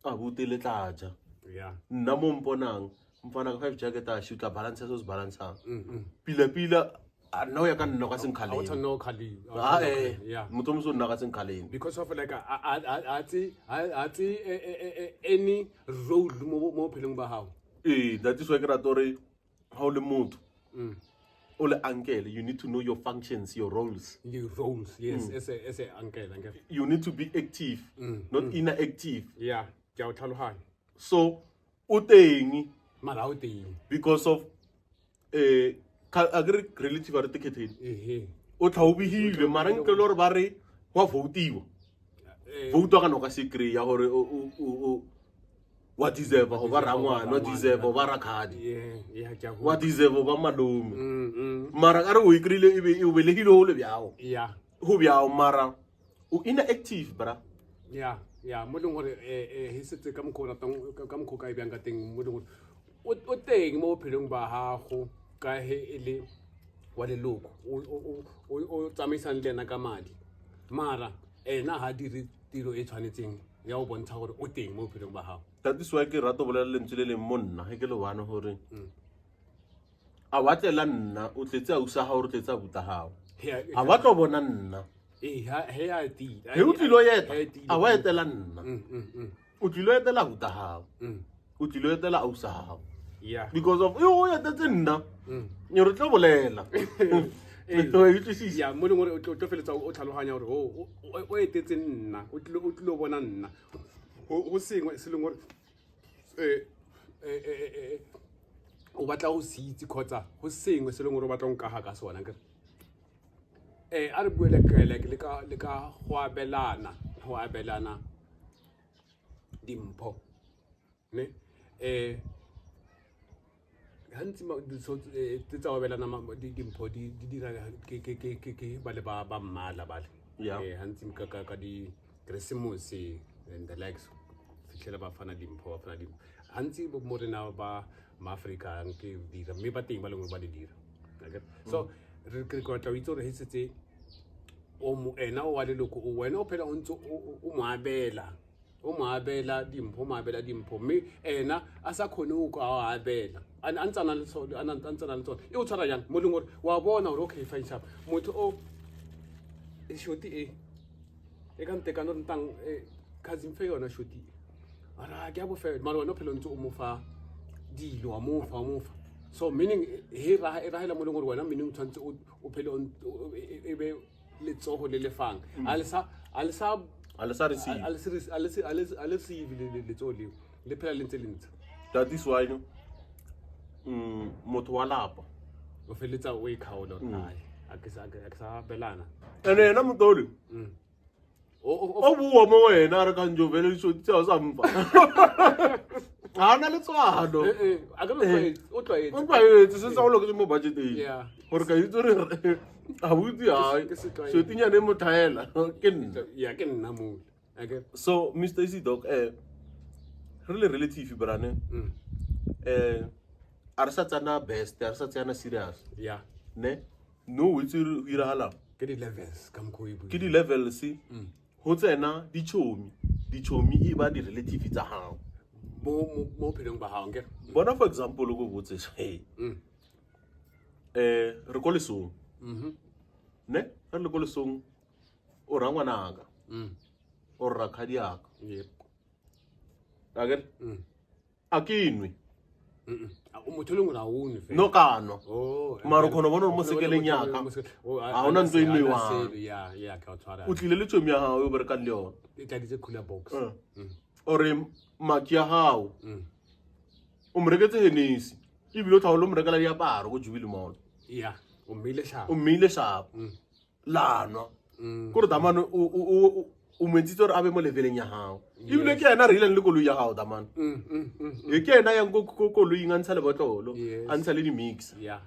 a bute le tlaja yeah nna mo mponang mfana ka 5 jacket a shoot la balance so se balance pila a no ya ka nna ka I senkhaleng want to know Khali yeah motho mo so nna ka senkhaleng because of like any role mo phelong ba hao that is why ke ratore ha o le motho o le uncle, you need to know your functions, your roles. Your roles, yes, as a uncle. You need to be active, not inactive. Yeah, ke a o tlhaloganya. So, o teng Mara o teng. because of relative are Ehe. o tlhaobehile mara nke le gore ba re wa votiwa vote ka noka se kry ya gore wa deserve go ba rangwana wa deserve go ba rakhadi Yeah, ke a go. wa deserve go ba malome mara ka re o ikrile e be o belegile o le bjao Yeah. go bjao mara o inactive bra Yeah, mo leng gore he setse ka mokgwa ka mokgwa ka e bjang ka teng mo leng gore o teng mo bophelong ba gago ka he e le wa leloko o tsamaisang le ena ka madi mara ena ha dire tiro e tshwanetseng ya o bontsha gore o teng mo bophelong ba gago. that is why ke rata go bolela lentswe le leng mo nna ge ke le bane gore a batlela nna o tletse a usa gago re tletse a buta gago a batla o bona nna he a ti he o tlilo eta a wa etela nna o tlilo etela buta gago o tlilo etela a usa gago yeah because of o etetse nna re tlo bolela ya mo leng gore o tlo feletsa o tlhaloganya gore o etetse nna o tlilo bona nna go sengwe se leng gore o batla go se itse kgotsa go sengwe se leng gore o batla go nkaga ka sona ke a re bue le ka go abelana dimpho ne gantsi tse tsa abelana dimpho di dira ke ba le ba mmala bale gantsi ka di Christmas and the likes fitlhela ba fana dimpho gantsi mo rena ba maAfrika ke dira mme ba teng ba lengwe ba di dira so re batla o itse gore he setse ena o wa leloko wena o phela o ntse o mo abela dimpho mme ena a sa kgone o ka abela a ntsana le tsona e o tshwara jang mo leng gore wa bona gore okay fine sharp motho o shoti e ka ntekano re ntang cousin fe yona shoti ara ke a bofela mara wena o phela o ntse o mo fa dilo wa mo fa so meaning he rahela mo leng gore wena meaning o tshwantse o phele e be letsogo le lefang a le sa receive letsogo leo le phela le ntse le ntse. that is why motho wa lapa o feletsa o e khaola ai a ke sa belana ene ena motole o bua mo wena re ka njo vele le shoti tsa sa mfa ha na le tswalo a ka o tlwaetse o tlwaetse se sa o loketse mo budget e yeah gore ka itse re a butsi ha shoti nyane mo thaela ke nna ya ke nna mo okay so Mr. Easy Dog re le relative brane a re sa tsana best a re sa tsana serious yeah ne no o itse re irahala ke di levels ka mko e ke di levels ho tsena dichomi e ba di relative tsa hao mo phelong ba hao ke bona for example go botse hey re ko lesong ne re le ko lesong o rangwanaka o rakhadi yaka yep aga akinwe o motho lengwe la one fe no kano oh mara khona bona mo sekeleng yaka a ona ntwe e nwewa ya ka tshwara o tlile le tsomi ya hao o bereka le yona e tla ditse cooler box ore maki ya hao o mreketse Hennessy e bile o tla lo mrekela diaparo go jubile mall ya o mmile sharp lanwa gore damane o mentse gore a be mo leveleng ya hao e bile ke ena re ile le koloi ya hao damane e ke ena yang go koloi nga ntsha le botlolo a ntsha le di mix ya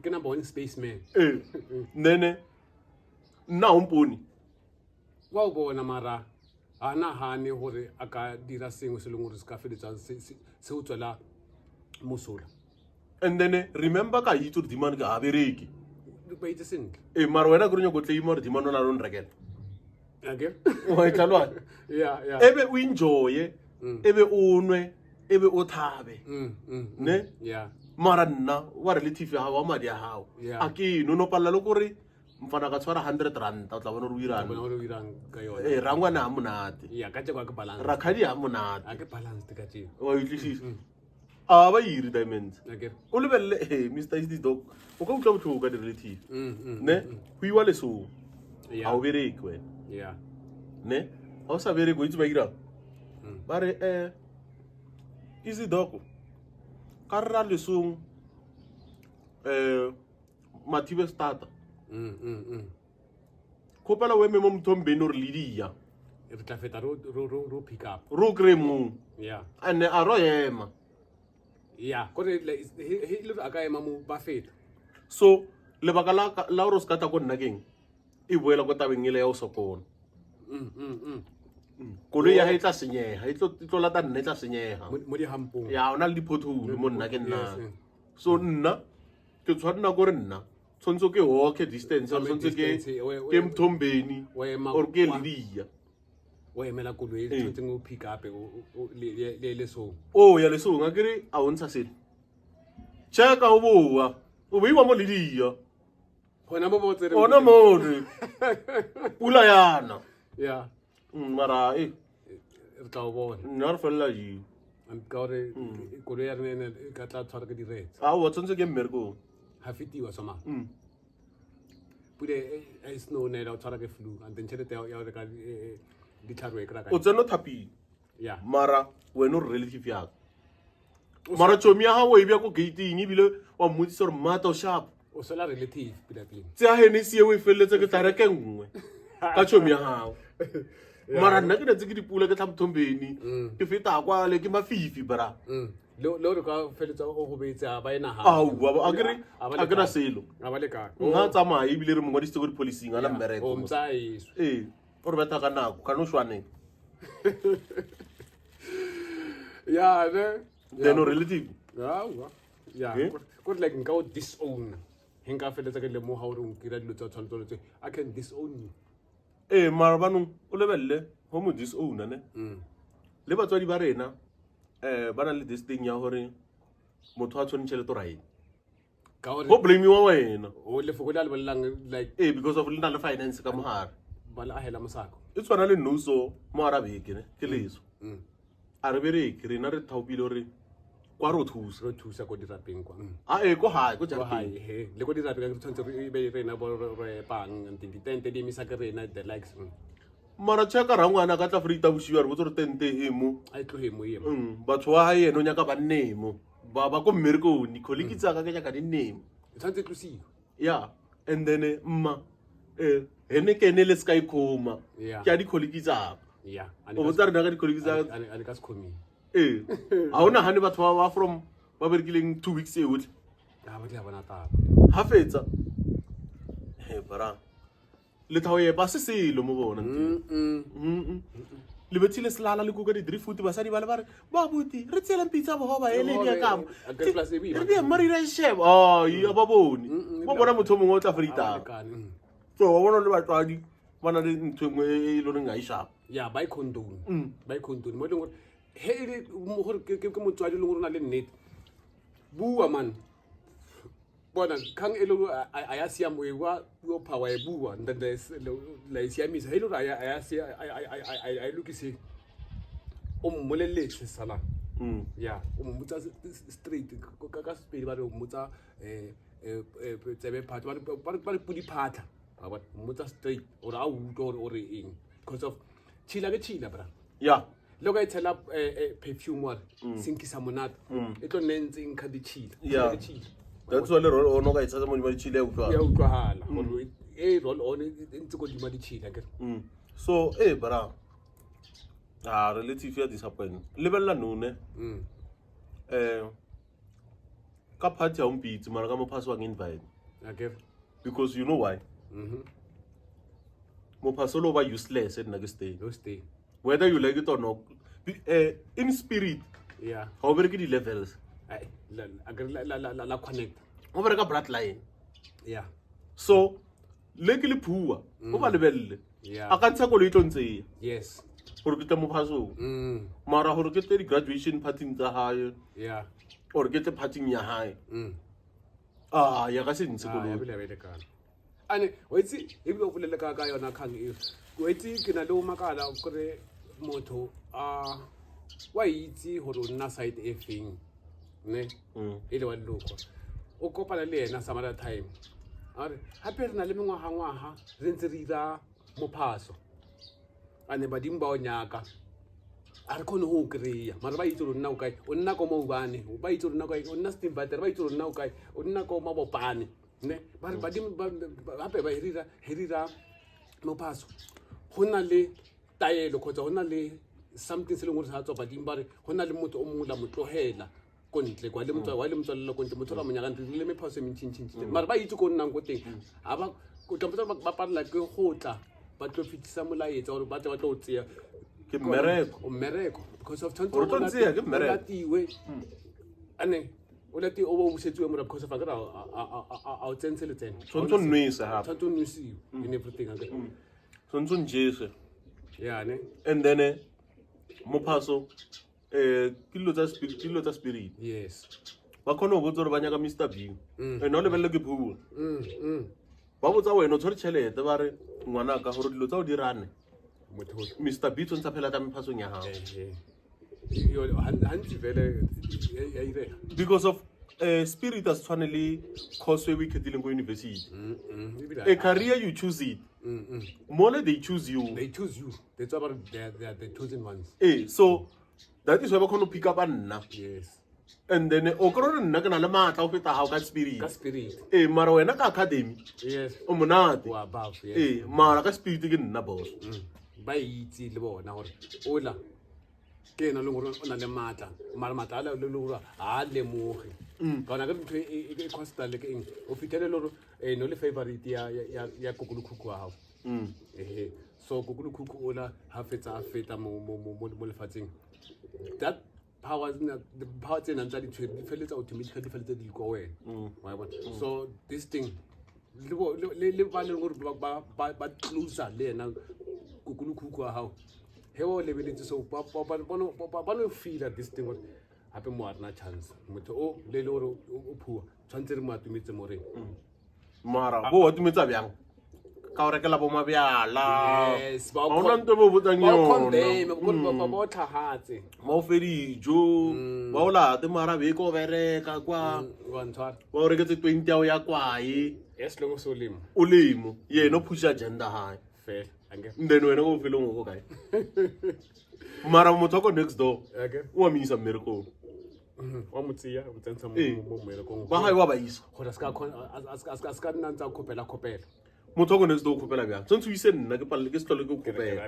ke number one spaceman nene nna o mponi wa o bona mara ana hane gore a ka dira sengwe se leng gore se ka feletsa se o tswela mosola and then remember ka itse gore dimane ka a bereke ba itse sentle mara wena go re nyako tle mo re dimane ona lo nrekela okay wa itlalwana yeah ebe o enjoy ebe o nwe ebe o thabe ne yeah mara nna wa relative ha wa madi ya hao a ke no palla le gore mfana ka tshwara 100 rand o tla bona re o irang ka yona rangwana ha monate ya ka tse kwa ke balance rakhadi ha monate a ke balance ka tse wa itlisisa a ba iri diamonds Akere. o lebelle Mr. Easy Dog o ka utlwa botlhoko ka di-relative ne go iwa lesong Yeah. a o bereke wena Yeah. ne a o sa bereke o itse ba irang ba re Easy Dog ka re ra lesong Mathibe starter kgopela o eme mo mothong bene gore le dia Re tla feta ro pick up. ro kry mong Yeah. ande a ro ema Yeah. Kore he le aka ema mo ba feta. so lebaka la gore o se ka tla ko nna keng e boela ko tabeng ele ya o sokona koloi ya ga e tla senyega e tlo lata nna e tla senyega Mo di hampong. ya o na le di-pothole mo nna ke Yes, nnang so nna ke tshwanela kore nna tshwanetse ke walke distance or tshwanetse distance, ke mthombeni o ema or ke kwa- ledia o emela koloi e tshwanetseng o pick up le so. o ya lesong a kere a o ntsha sele checka o boa o beiwa mo ledia Gona mo bo tsere. ona more pula yana Yeah. mara Re tla o bona. nna re felela jeo Ka gore koloi ya rena e ka tla tshwara ke diretse. a o tshwanetse ke mmerekong Ha fetiwa soma. Pule e snow ne la tshwara ke flu and then tšhelete ya o reka ditlhare e kry-a kae? o tsene o thapile Yeah. mara wena o re relative yaka mara tšhomi ya gago e bja ko gating ebile wa mmotsisa gore mmata o sharp O sola relative pila. tse ya henesi eo e feleletse ke tla reke nngwe ka tšhomi ya gago mara nna ke netse ke dipula ke tlhamthombeni ke feta kwale ke mafifi bra Le re ka feletsa o go beetse a ba ena ha. a ke na selo A ba le ka. nga tsamaya ebile re mongwadisitse ko dipolicing a la mmereko O mtsa iso. ee o re betha ka nako ka no swaneng Yeah, ne. then o relative Yeah. Yeah. Eh? Go like nka o disown. Hinga feletsa ke le mo ha o re o kira dilo tsa tshwanetse I can disown you. ee mara banong o lebelele go mo disowna ne le batswadi ba rena ba na le this thing ya gore motho a tshwane tšhelete o raeng Ka gore go blamiwa wena o le foko le bolelang like ee because of le na le finance ka mogare ba la ahela mosako. e tshwana le noso mo arabeke ne ke leso a re bereke rena re thaopile gore kwa re o thusa Ro thusa ko dirapeng kwa. a ee ko gae ko Go jarateng hai he le go dirapeng tshwanetse re be rena bo re pang and the tent di misa ke rena the likes. mara cheka rangwana ka tla frita bosiwa re botse re tente emo A tlohe mo yema. batho wa hae eno nyaka ba nnemo ba ko mmerekong dicolleague tsa ka ke nyaka di nnemo Tshwanetse tlosiwa. yeah and then mma hene ke ne le sky coma Yeah. ke a dicolleague tsa Yeah. o botsa rena ka dicolleague tsa Ane ka se khomi. a ona hane batho ba from ba berekileng 2 weeks e otlhe Ya ba tla bona taba. ha fetsa bara le thao ye ba se selo mo bona le bethile selala le kuka di-3 foot basadi ba le ba re ba buti re tseelang pitsa bogoba e le dia kamo A ke plus e boima. re di marira sheba ai a ba bone ba bona motho mongwe o tla frita so wa bona le batswadi ba na le ntho engwe e le reng a ishapa Yeah, by condone. By condone. Mo lengwe he le mo gore ke motswadi le gore na le nnete. Bua man. Bona kang e le a ya sia mo wa yo power e bua ndende la sia misa he le a ya sia I look see o mmoleletse sala. Yeah, o mmotsa straight ka spedi ba re o mmotsa tsebe phatha ba re pudi phatha. Ba mmotsa straight or a uto or eng because of chila ke chila bra. ya Look I tell up perfume one sinkisa monate e tlo nentse nka di chila. Yeah. that's why le ono ka itsa mo di ba di chile Ya utlwa utlwahala gore e roll on ntse go dima di chila ke. so bara relative ya disappoint lebella none ka party ya umpitsi mara ka mo pass wa invite Okay. because you know why mo pass lo ba useless at nage stay Those day. whether you like it or not in spirit Yeah. ga o bereke di-levels Ai la connect. o bereka bloodline Yeah. so le ke le phua o ba lebelele Yeah. a ka ntsha koloi tlo ntseya Yes. gore ke tle mo phasong mara gore ke tle di-graduation partyng tsa gae Yeah. or ke tle partyng ya gae ya ka se ntse Ya koloi bile bile kana. Ane wetsi e bile o bolele ka yona kgang e. Wetsi ke na le o makala gore motho wa itse gore o nna side e feng ne e le wa leloko o kopana le ena some other time a re gape re na le mengwaga re ntse re ira mophaso ane badimo ba o nyaka a re kgone go o kry-a mara ba itse gore o nna o kae o nna ko maubane ba itse gore o nna kae o nna stembater ba itse gore o nna o kae o nna ko mabopane ne ba re badimo gape ba herira mophaso go na le taelo kgotsa go na le something se leng gore sa tswa badimo ba re go na le motho o mongwe la mo tlogela ko ntle kwa le motswalela ko ntle motho ra monyakang re le mephaso e mentšhintšhintšhi mara ba itse ko o nnang ko teng tlampotsa ba palela ke go tla ba tlo fetisa molaetsa gore ba tle ba tlo o tseya ke mmereko because of mmereko ane o lati o bo busetsiwe mora because of a gara a o tsentse le tsene tshwanetse o nwese gape tshwanetse o nwesiwe in everything tshwanetse o njese yeah ne and then mophaso ke dilo tsa spirit yes ba kgone go botsa gore ba nyaka Mr. B and o lebelele ke phua ba botsa wena o tshwere tšhelete ba re ngwanaka gore dilo tsa o di rane Mr. B tshwanetse a phela ka mephasong ya gago because of spirit as tshwane le course we kgethileng ko university a career you choose it more they choose you that's why they are the chosen ones so that is why ba kgone pick up nna yes and then o kry gore nna ke na le maatla o feta gago ka spirit mara wena ka academy yes o monate above mara ka spirit ke nna boss ba itse le bona gore ola ke ena le gore o na le matla mara matla a le gore a lemoge ka ona ke ntho e costa le ke eng o fitlhele le gore no le favorite ya kokolokhukhu wa gago so kokolokhukhu ola ha fetsa a feta mo lefatsheng that the power tsena tsa ditshwere di feletsa automatically di feletsa di ko wena wa bona so this thing le ba le gore ba closer le ena kokolokhukhu wa gago he o lebeletse so ba no feel at this thing gore hape mo a rena chance motho o le gore o phua tshwanetse re mo atumetse mo reng mara bo atumetsa bjang ka o rekela bo mabyala yes ba ona nto bo botsang yona ba o tlhagatse ma o fedijo ba o late mara be ko bereka kwa wa ntshwara ba o reketse 20 ya o ya kwae yes lo so lemo o lemo yena o pusha agenda hae fair then wena go feel ngo kae mara motho ko next door o amisa mmereko wa motsia o tsentsa mo mmereko ba hae wa ba isa gore ska nna ntsa khopela motho ko next door o khopela bjang tsontse o ise nna ke palle ke se tlole ke khopela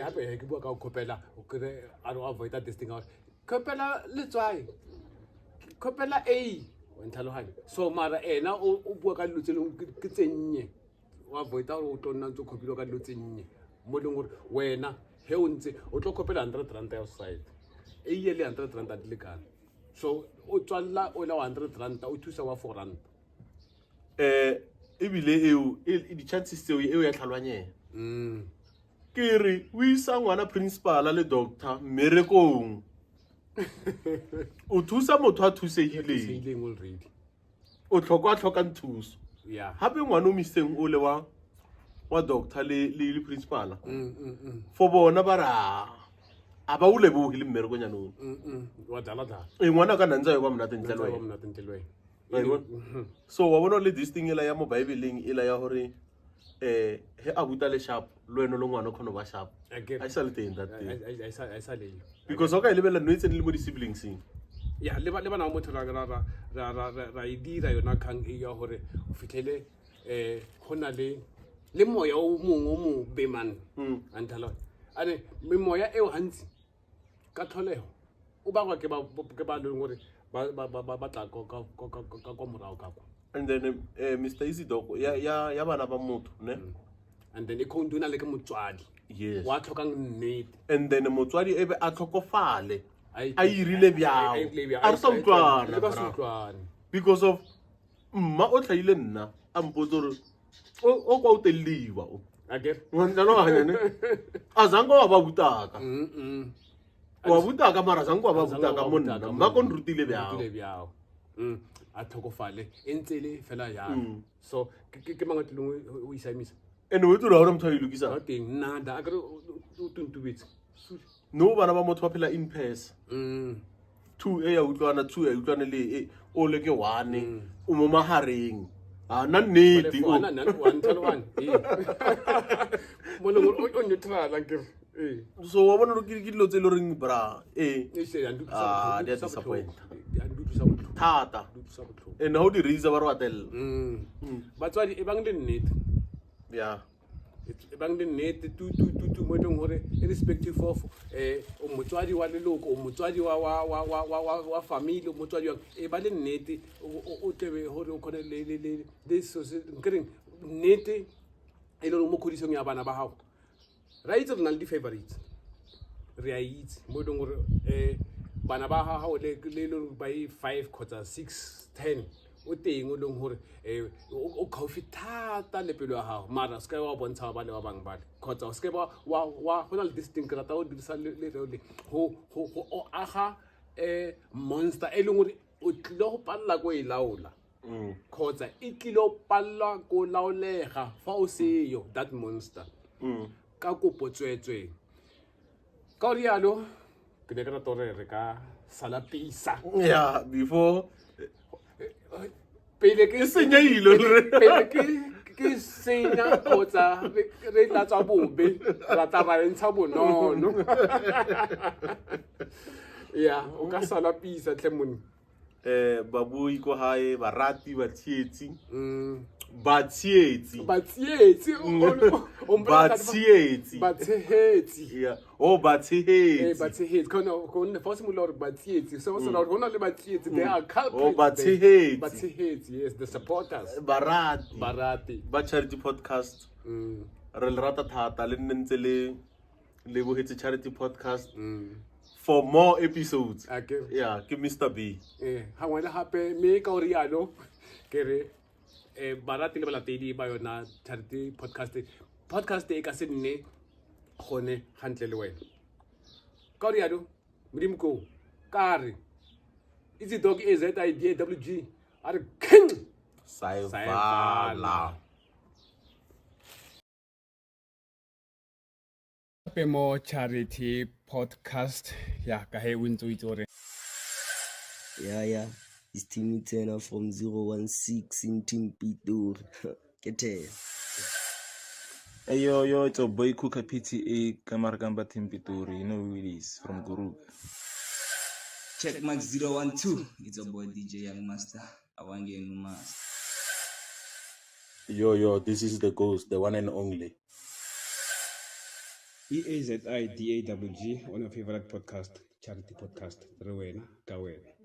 hape ke bua ka khopela o kre a ro avoid that thing out khopela letswai khopela a o ntlhalohanya so mara ena o bua ka lutselong ke tsennye wa avoida o tonna ntse khopilo ka lutsenye mo leng gore wena he o ntse o tlo khopela 100 rand ya side e ye le 100 rand di lekana so o tswalla o la 100 rand o thusa wa 4 rand ebile eo di chances tseo eo ya tlhalwanyela ke re o isa ngwana principal le doctor mmerekong o thusa motho a thusegileng already o tlhoka nthuso yeah hape ngwana o miseng o le wa doctor le principal for bona ba ra a ba ule bo le mmereko nyanong wa dala ngwana ka nantsa yo ba mna tentlelwe so wa bona le this thing ela ya mo bibleng ela ya hore he abuta le sharp lweno lo ngwana khono ba sharp I sa le teng that I sa le because okay le bela no itse le mo di siblings ya le bana motho ra idira yona kang e ya hore o fitlhele gona le moya o mo beman antala ane me moya eo hantsi ka tlholego o bangwa ke ba le ngore ba tla ka morao ka kwa and then Mr. Isidoko ya bana ba motho ne and then e khonduna le ke motswadi yes wa tlhokang nnete and then motswadi ebe a tlhokofale a irile bjao a re sa utlwana because of mma o tlhaile nna a mpotsa gore o kwa o telliwa o ngwantlhaloganya ne a zanka wa ba butaka wa butaka mara zanka wa ba butaka mo nna mma ko nrutile bjao a tlhokofale e ntse le fela jalo so ke mangatlelong o isamisa and o tsora gore motho a ilokisa teng nada a kare o tuntubetse no bana ba motho ba phela in person 2 ya utlwana 2 ya utlwana le o le ke 1 o mo mahareng na nnete o ana nan one tell one mo le o neutral akere so wa bona ke dilo tse le reng bra e se ya dia disappoint ndutsa botlhoko thata ndutsa botlhoko and how di reason ba re watella batswadi e bang le nnete yeah e bang le nnete tu mo leng hore irrespective of o motswadi wa leloko o motswadi wa family o motswadi wa e ba le nnete o tebe hore o khone le so se nkering nnete e le mo khodisong ya bana ba hao right re na le di-favorites re a itse mo leng hore bana ba hao le ba 5 kgotsa 6 10 o teng o leng hore o khaufi thata le pelo ya hao mara se ka wa bontsha ba le ba bang bale kgotsa o se ka wa hona le distinct rata o dirisa le ho aga monster e leng hore o tlile go palla go e laola kgotsa e tlile go palla go laolega fa o seyo that monster ka kopo tswetswe ka o rialo ke ne ke rata gore re ka sala pisa yeah before pele ke senyehile pele ke senya kgotsa re tlatsa bobe ra taba e ntsha bonono ya o ka sala pisa tle monna babui ko hae barati batsietsi batsietsi yeah oh batsietsi batsietsi kono fa se molao batsietsi so se la hona le batsietsi they are culprits oh batsietsi batsietsi yes the supporters barati ba charity podcast re le rata thata le ntse le bogetse charity podcast for more episodes okay yeah ke Mr B ha ngwana hape me ka o rialo ke re barati le balatedi ba yona charity podcast e ka se nne gone hantle le wena ka o rialo modimo ko ka re itse dog AZIDAWG are king Saivala hape mo charity podcast ya ka he wintso itse gore yeah it's Timmy Turner from 016 in Team Pitur Kete Hey yo, it's a boy Kuka PTA Kamargamba Team Pitori, you know who it is from Guru. Check Max 012, it's a boy DJ Young Master, Awange Numas. Yo, this is the ghost, the one and only. EAZIDAWG, one of your favorite podcast, charity podcast, Rewena Kawena.